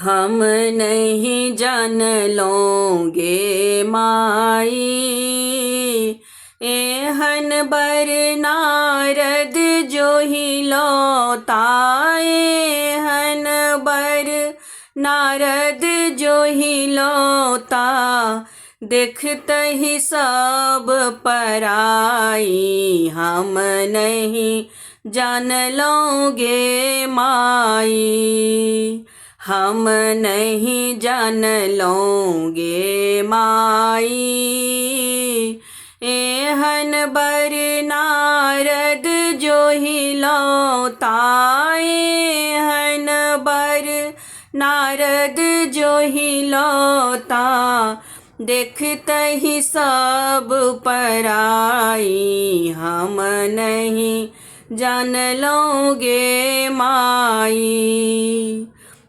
हम नहीं जान लोगे माई। एहन बर नारद जो ही लौताए। एहन बर नारद जो ही लौता। देखत ही सब पराई। हम नहीं जान लोगे माई। हम नहीं जान लोगे माई। एहन बर नारद जो ही लौताए। एहन बर नारद जो ही लौता। देखत ही सब पराई। हम नहीं जान लोगे माई।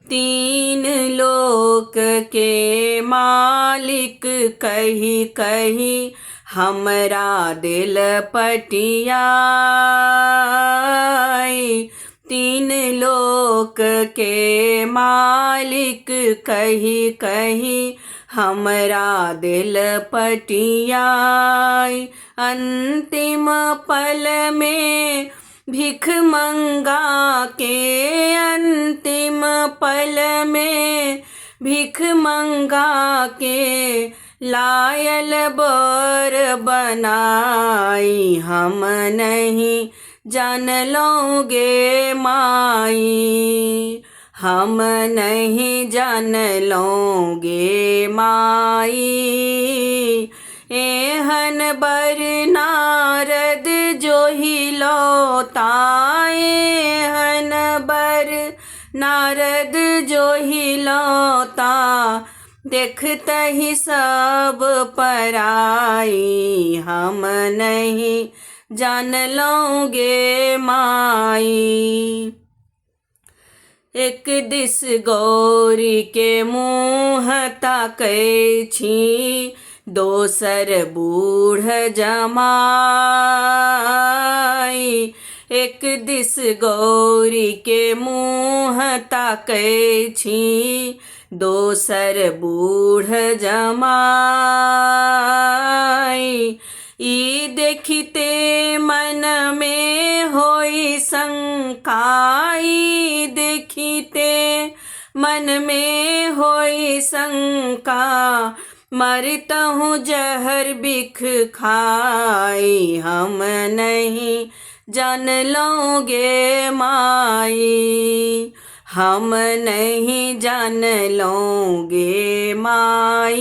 तीन लोक के मालिक कही कही हमरा दिल पटियाई। तीन लोक के मालिक कही कही हमरा दिल पटियाई। अंतिम पल में भिख मंगा के। अंतिम पल में भिख मंगा के लायल बर बनाई। हम नहीं जान लोगे माई। हम नहीं जान लोगे माई। एहन बर नारद जो ही लौताए। एहन बर नारद जो ही लौता। देखत ही सब पराई। हम नहीं जान लोगे माई। एक दिस गौरी के मुँह ताकै छी। दोसर बूढ़ जमाई। एक दिस गौरी के मुँह ताकै छी। दोसर बूढ़ जमाई। ई देखिते मन में होई शंका। ई देखिते मन में होई शंका। मरतहूँ जहर बिख खाई। हम नहीं जान लोगे माई। हम नहीं जान लोगे माई।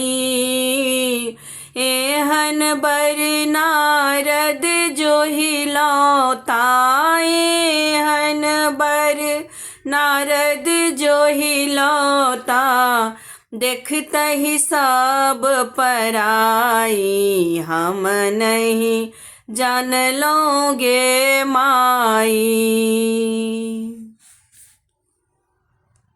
एहन बर नारद जो ही लौताए। एहन बर नारद जो ही लौता। देखत ही सब पराई। हम नहीं जान लोगे माई।